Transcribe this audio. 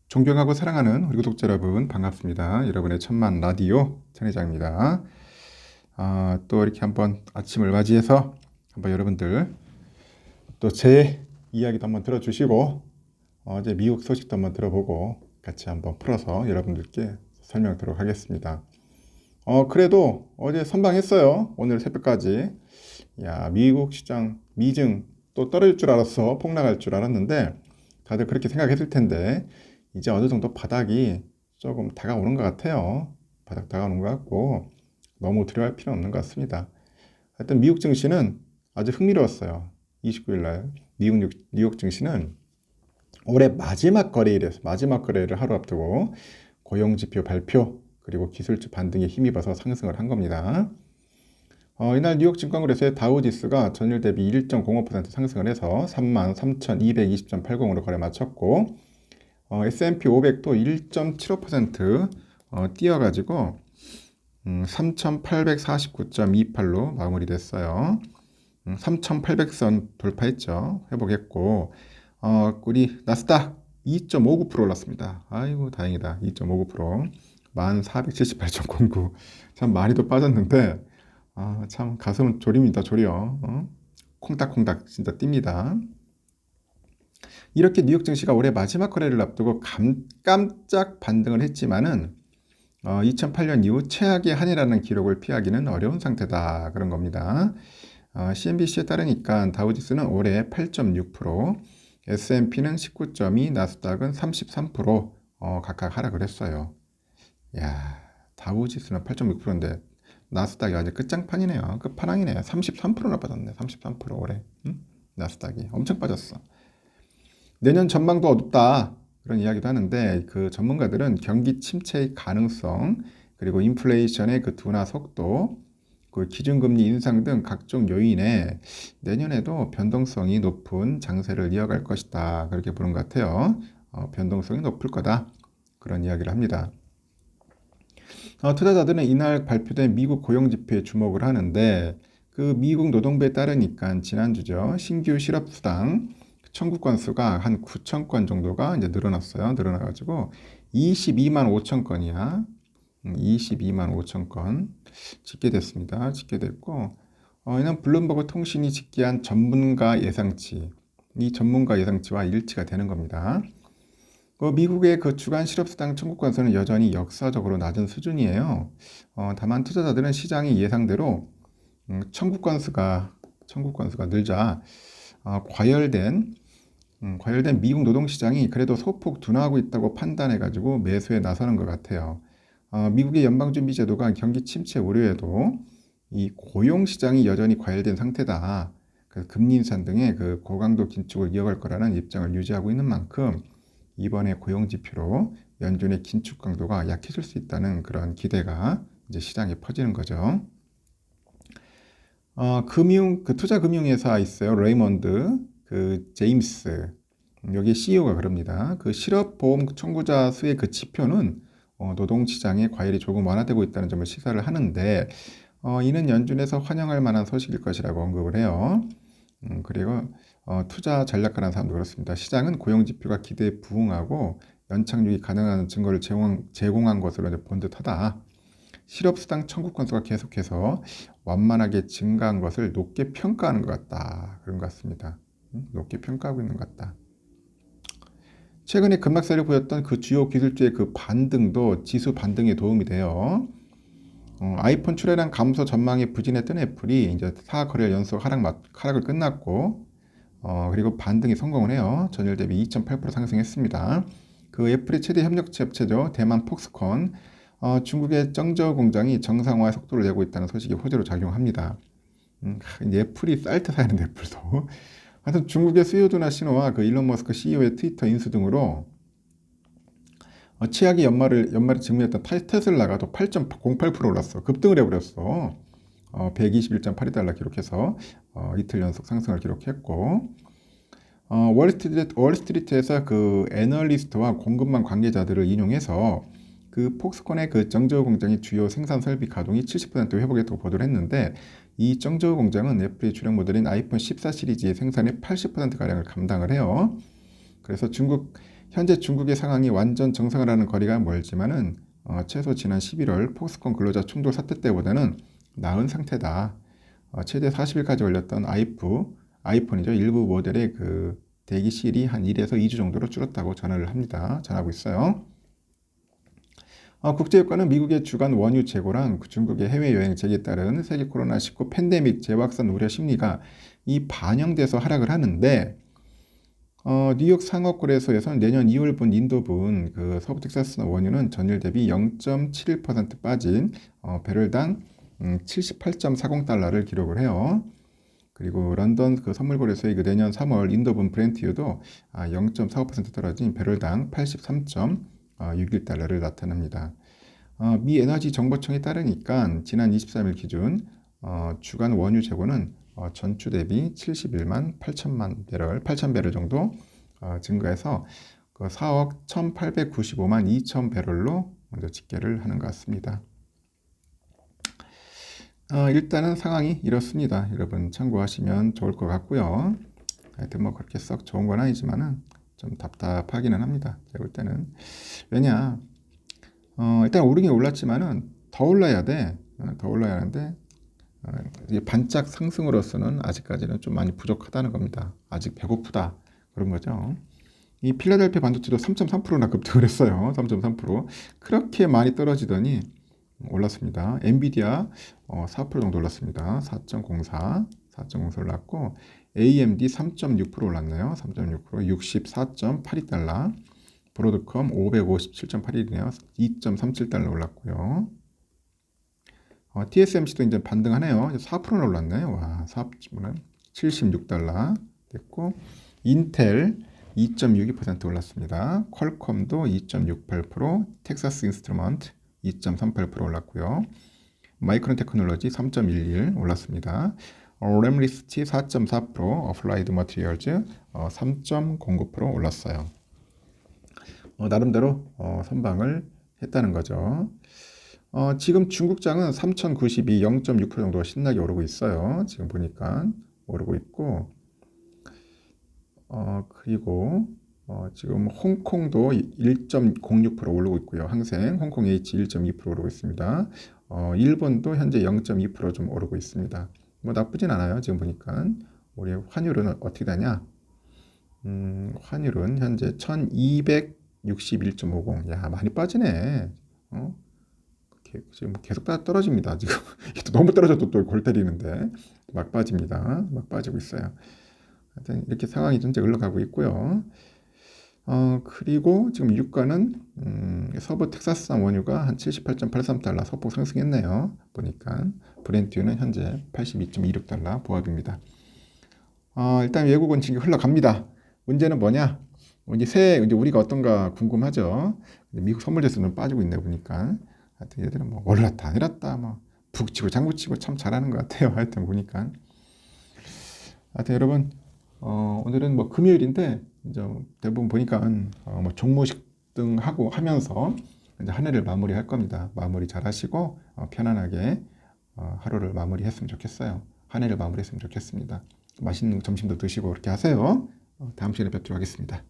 존경하고 사랑하는 우리 구독자 여러분 반갑습니다. 여러분의 천만 라디오 천회장입니다. 또 이렇게 한번 아침을 맞이해서 한번 여러분들 또 제 이야기도 한번 들어주시고 어제 미국 소식도 한번 들어보고 같이 한번 풀어서 여러분들께 설명드리도록 하겠습니다. 그래도 어제 선방했어요. 오늘 새벽까지. 야, 미국 시장 미증 또 떨어질 줄 알았어. 폭락할 줄 알았는데 다들 그렇게 생각했을 텐데 이제 어느 정도 바닥이 조금 다가오는 것 같아요. 바닥 다가오는 것 같고 너무 두려워할 필요는 없는 것 같습니다. 하여튼 미국 증시는 아주 흥미로웠어요. 29일 날 뉴욕 증시는 올해 마지막 거래일에서 마지막 거래를 하루 앞두고 고용지표 발표 그리고 기술주 반등에 힘입어서 상승을 한 겁니다. 이날 뉴욕 증권거래소의 다우지수가 전일 대비 1.05% 상승을 해서 33,220.80으로 거래 마쳤고 S&P 500도 1.75% 뛰어가지고 3,849.28로 마무리됐어요. 3,800선 돌파했죠. 회복했고 우리 나스닥 2.59% 올랐습니다. 아이고 다행이다. 2.59% 1478.09 참 많이도 빠졌는데 참 가슴은 졸입니다. 졸여. 콩닥콩닥 진짜 뜁니다. 이렇게 뉴욕 증시가 올해 마지막 거래를 앞두고 깜짝 반등을 했지만은 2008년 이후 최악의 한 해라는 기록을 피하기는 어려운 상태다 그런 겁니다. CNBC에 따르니까 다우지수는 올해 8.6%, S&P는 19.2, 나스닥은 33% 각각 하락을 했어요. 야, 다우지수는 8.6%인데 나스닥이 아주 끝장판이네요. 끝판왕이네요. 33%나 빠졌네. 33% 올해. 나스닥이 엄청 빠졌어. 내년 전망도 어둡다. 그런 이야기도 하는데 그 전문가들은 경기 침체의 가능성 그리고 인플레이션의 그 둔화 속도 그 기준금리 인상 등 각종 요인에 내년에도 변동성이 높은 장세를 이어갈 것이다. 그렇게 보는 것 같아요. 변동성이 높을 거다. 그런 이야기를 합니다. 투자자들은 이날 발표된 미국 고용지표에 주목을 하는데 그 미국 노동부에 따르니까 지난주죠. 신규 실업수당 청구 건수가 한 9천 건 정도가 이제 늘어났어요. 늘어나가지고 22만 5천 건이야. 22만 5천 건 집계됐습니다. 집계됐고 이는 블룸버그 통신이 집계한 전문가 예상치 이 전문가 예상치와 일치가 되는 겁니다. 미국의 그 주간 실업수당 청구 건수는 여전히 역사적으로 낮은 수준이에요. 다만 투자자들은 시장이 예상대로 청구 건수가 늘자 과열된 미국 노동시장이 그래도 소폭 둔화하고 있다고 판단해가지고 매수에 나서는 것 같아요. 미국의 연방준비제도가 경기 침체 우려에도 이 고용시장이 여전히 과열된 상태다. 그래서 금리 인상 등의 그 고강도 긴축을 이어갈 거라는 입장을 유지하고 있는 만큼 이번에 고용지표로 연준의 긴축 강도가 약해질 수 있다는 그런 기대가 이제 시장에 퍼지는 거죠. 그 투자 금융회사 있어요. 레이먼드, 그 제임스. 여기 CEO가 그럽니다. 그 실업보험 청구자 수의 그 지표는 노동시장의 과열이 조금 완화되고 있다는 점을 시사를 하는데 이는 연준에서 환영할 만한 소식일 것이라고 언급을 해요. 그리고 투자 전략가라는 사람도 그렇습니다. 시장은 고용지표가 기대에 부응하고 연착륙이 가능한 증거를 제공한 것으로 본 듯하다. 실업수당 청구 건수가 계속해서 완만하게 증가한 것을 높게 평가하는 것 같다. 그런 것 같습니다. 높게 평가하고 있는 것 같다. 최근에 급락세를 보였던 그 주요 기술주의 그 반등도 지수 반등에 도움이 돼요. 아이폰 출하량 감소 전망에 부진했던 애플이 이제 4거래일 연속 하락을 끝났고 그리고 반등에 성공을 해요. 전일 대비 2.8% 상승했습니다. 그 애플의 최대 협력체 업체죠. 대만 폭스콘. 중국의 정저우 공장이 정상화 속도를 내고 있다는 소식이 호재로 작용합니다. 이제 애플이 쌀 때 사야 되는데 애플도. 하여튼 중국의 수요 둔화 신호와 그 일론 머스크 CEO의 트위터 인수 등으로 최악의 연말을 직면했던 테슬라가 또 8.08% 올랐어. 급등을 해버렸어. 121.82달러 기록해서 이틀 연속 상승을 기록했고 월스트리트에서 그 애널리스트와 공급망 관계자들을 인용해서 그 폭스콘의 그 정저우 공장이 주요 생산 설비 가동이 70% 회복했다고 보도를 했는데 이 정저우 공장은 애플의 주력 모델인 아이폰 14 시리즈의 생산의 80%가량을 감당을 해요. 그래서 중국 현재 중국의 상황이 완전 정상화라는 거리가 멀지만은 최소 지난 11월 폭스콘 근로자 충돌 사태 때보다는 나은 상태다. 최대 40일까지 걸렸던 아이폰이죠. 일부 모델의 그 대기실이 한 1에서 2주 정도로 줄었다고 전하고 있어요. 국제유가는 미국의 주간 원유 재고랑 중국의 해외여행 재개에 따른 세계 코로나19 팬데믹 재확산 우려 심리가 이 반영돼서 하락을 하는데 뉴욕 상업거래소에서는 내년 2월분 인도분 그 서부 텍사스 원유는 전일 대비 0.71% 빠진 배럴당 78.40달러를 기록을 해요. 그리고 런던 그 선물거래소의 그 내년 3월 인도분 브렌트유도 0.45% 떨어진 배럴당 83.61달러를 나타냅니다. 미 에너지 정보청에 따르니까 지난 23일 기준 주간 원유 재고는 전주 대비 71만 8천 배럴 정도 증가해서 그 4억 1,895만 2천 배럴로 먼저 집계를 하는 것 같습니다. 일단은 상황이 이렇습니다. 여러분 참고하시면 좋을 것 같고요. 하여튼 뭐 그렇게 썩 좋은 건 아니지만은 좀 답답하기는 합니다. 제가 볼 때는. 왜냐, 일단 오르긴 올랐지만은 더 올라야 돼. 더 올라야 하는데 이게 반짝 상승으로서는 아직까지는 좀 많이 부족하다는 겁니다. 아직 배고프다 그런 거죠. 이 필라델피아 반도체도 3.3%나 급등을 했어요. 3.3%. 그렇게 많이 떨어지더니 올랐습니다. 엔비디아 4% 정도 올랐습니다. 4.04 올랐고 AMD 3.6% 올랐네요. 3.6% 64.82달러. 브로드컴 557.81이네요. 2.37달러 올랐고요. TSMC도 이제 반등하네요. 4%나 올랐네요. 와, 4%는 76달러 됐고 인텔 2.62% 올랐습니다. 퀄컴도 2.68%, 텍사스 인스트루먼트 2.38% 올랐고요. 마이크론 테크놀로지 3.11 올랐습니다. 램리스티 4.4%, 어플라이드 머티리얼즈 3.09% 올랐어요. 나름대로 선방을 했다는 거죠. 지금 중국장은 3,092, 0.6% 정도가 신나게 오르고 있어요. 지금 보니까 오르고 있고, 그리고 지금 홍콩도 1.06% 오르고 있고요. 항생, 홍콩 H 1.2% 오르고 있습니다. 일본도 현재 0.2% 좀 오르고 있습니다. 뭐 나쁘진 않아요. 지금 보니까. 우리 환율은 어떻게 되냐? 환율은 현재 1261.50. 야, 많이 빠지네. 지금 계속 떨어집니다. 지금 너무 떨어져도 또 골 때리는데 막 빠집니다. 막 빠지고 있어요. 하여튼 이렇게 상황이 현재 흘러가고 있고요. 그리고 지금 유가는 서부 텍사스산 원유가 한 78.83달러 소폭 상승했네요. 보니까 브렌트유는 현재 82.26달러 보합입니다. 일단 외국은 지금 흘러갑니다. 문제는 뭐냐? 이제 우리가 어떤가 궁금하죠. 미국 선물대수는 빠지고 있네 보니까. 하여튼 얘들은 뭐 올랐다 내렸다 뭐 북치고 장구치고 참 잘하는 것 같아요. 하여튼 보니까. 하여튼 여러분 오늘은 뭐 금요일인데 이제 대부분 보니까 뭐 종무식 등 하고 하면서 이제 한 해를 마무리할 겁니다. 마무리 잘 하시고 편안하게 하루를 마무리했으면 좋겠어요. 한 해를 마무리했으면 좋겠습니다. 맛있는 점심도 드시고 그렇게 하세요. 다음 시간에 뵙도록 하겠습니다.